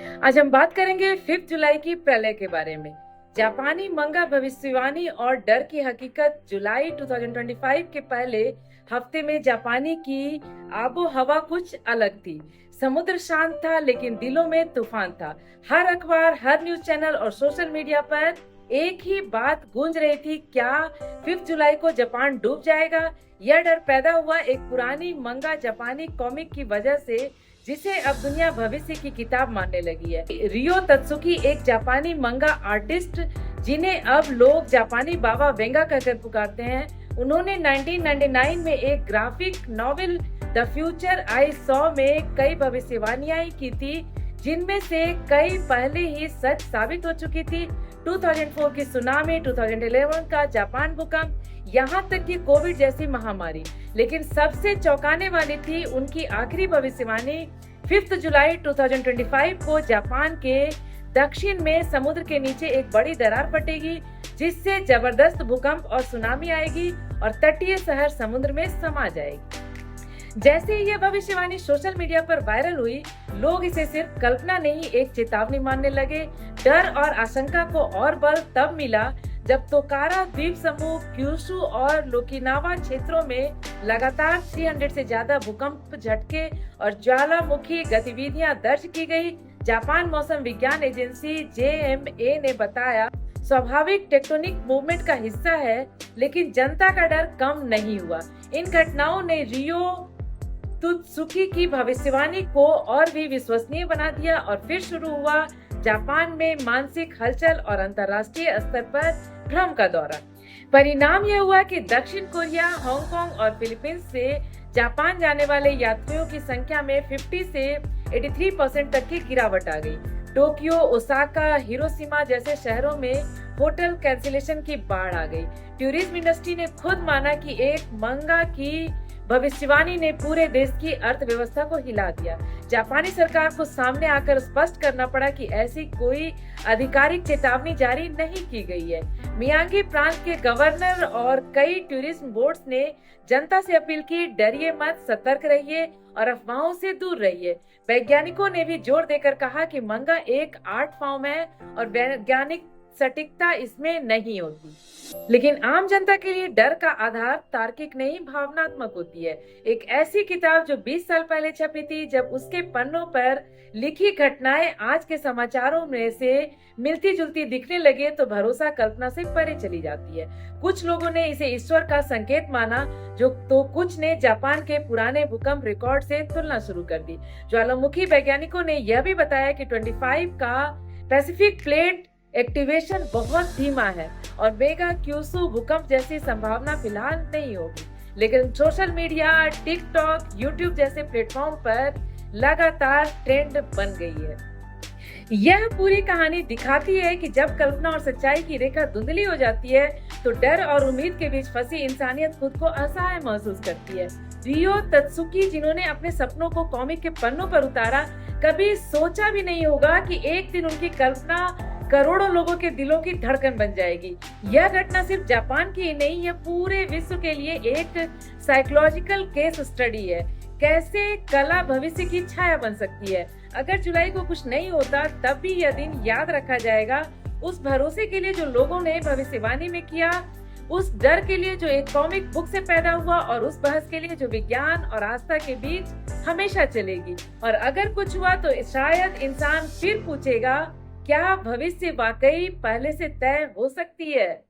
आज हम बात करेंगे 5 जुलाई की प्रलय के बारे में। जापानी मंगा भविष्यवाणी और डर की हकीकत। जुलाई 2025 के पहले हफ्ते में जापानी की आबो हवा कुछ अलग थी। समुद्र शांत था लेकिन दिलों में तूफान था। हर अखबार, हर न्यूज चैनल और सोशल मीडिया पर एक ही बात गूंज रही थी, क्या 5 जुलाई को जापान डूब जाएगा? यह डर पैदा हुआ एक पुरानी मंगा जापानी कॉमिक की वजह से, जिसे अब दुनिया भविष्य की किताब मानने लगी है। रियो तत्सुकी एक जापानी मंगा आर्टिस्ट, जिन्हें अब लोग जापानी बाबा वेंगा कहकर पुकारते हैं, उन्होंने 1999 में एक graphic novel the future I saw में कई भविष्यवाणियां की थी, जिनमें से कई पहले ही सच साबित हो चुकी थी। 2004 की सुनामी, 2011 का जापान भूकंप, यहाँ तक कि कोविड जैसी महामारी। लेकिन सबसे चौंकाने वाली थी उनकी आखिरी भविष्यवाणी। 5 जुलाई 2025 को जापान के दक्षिण में समुद्र के नीचे एक बड़ी दरार फटेगी, जिससे जबरदस्त भूकंप और सुनामी आएगी और तटीय शहर समुद्र में समा जाएगी। जैसे ही यह भविष्यवाणी सोशल मीडिया पर वायरल हुई, लोग इसे सिर्फ कल्पना नहीं, एक चेतावनी मानने लगे। डर और आशंका को और बल तब मिला जब तोकारा द्वीप समूह, क्यूशु और लोकिनावा क्षेत्रों में लगातार 300 से ज्यादा भूकंप झटके और ज्वालामुखी गतिविधियां दर्ज की गई। जापान मौसम विज्ञान एजेंसी JMA ने बताया, स्वाभाविक टेक्टोनिक मूवमेंट का हिस्सा है, लेकिन जनता का डर कम नहीं हुआ। इन घटनाओं ने रियो तत्सुकी की भविष्यवाणी को और भी विश्वसनीय बना दिया और फिर शुरू हुआ जापान में मानसिक हलचल और अंतर्राष्ट्रीय स्तर पर भ्रम का दौरा। परिणाम यह हुआ कि दक्षिण कोरिया, हांगकांग और फिलीपींस से जापान जाने वाले यात्रियों की संख्या में 50 से 83% तक की गिरावट आ गई। टोक्यो, ओसाका, हिरोशिमा जैसे शहरों में होटल कैंसिलेशन की बाढ़ आ गई। टूरिज्म इंडस्ट्री ने खुद माना कि एक मंगा की भविष्यवाणी ने पूरे देश की अर्थव्यवस्था को हिला दिया। जापानी सरकार को सामने आकर स्पष्ट करना पड़ा कि ऐसी कोई आधिकारिक चेतावनी जारी नहीं की गई है। मियागी प्रांत के गवर्नर और कई टूरिज्म बोर्ड्स ने जनता से अपील की, डरिए मत, सतर्क रहिए और अफवाहों से दूर रहिए। वैज्ञानिकों ने भी जोर देकर कहा कि मंगा एक आर्ट फॉर्म है और वैज्ञानिक सटीकता इसमें नहीं होती। लेकिन आम जनता के लिए डर का आधार तार्किक नहीं, भावनात्मक होती है। एक ऐसी किताब जो 20 साल पहले छपी थी, जब उसके पन्नों पर लिखी घटनाएं आज के समाचारों में से मिलती जुलती दिखने लगे तो भरोसा कल्पना से परे चली जाती है। कुछ लोगों ने इसे ईश्वर का संकेत माना, तो कुछ ने जापान के पुराने भूकंप रिकॉर्ड से तुलना शुरू कर दी। ज्वालामुखी वैज्ञानिकों ने यह भी बताया कि 25 का पैसिफिक प्लेट एक्टिवेशन बहुत धीमा है और मेगा क्यूशु भूकंप जैसी संभावना फिलहाल नहीं होगी। लेकिन सोशल मीडिया, टिकटॉक, यूट्यूब जैसे प्लेटफॉर्म पर लगातार ट्रेंड बन गई है। यह पूरी कहानी दिखाती है कि जब कल्पना और सच्चाई की रेखा धुंधली हो जाती है, तो डर और उम्मीद के बीच फंसी इंसानियत खुद को असहाय महसूस करती है। रियो तत्सुकी, जिन्होंने अपने सपनों को कॉमिक के पन्नों पर उतारा, कभी सोचा भी नहीं होगा कि एक दिन उनकी कल्पना करोड़ों लोगों के दिलों की धड़कन बन जाएगी। यह घटना सिर्फ जापान की ही नहीं, यह पूरे विश्व के लिए एक साइकोलॉजिकल केस स्टडी है। कैसे कला भविष्य की छाया बन सकती है। अगर जुलाई को कुछ नहीं होता, तब भी यह दिन याद रखा जाएगा। उस भरोसे के लिए जो लोगों ने भविष्यवाणी में किया, उस डर के लिए जो एक कॉमिक बुक से पैदा हुआ, और उस बहस के लिए जो विज्ञान और आस्था के बीच हमेशा चलेगी। और अगर कुछ हुआ तो शायद इंसान फिर पूछेगा, क्या भविष्य वाकई पहले से तय हो सकती है?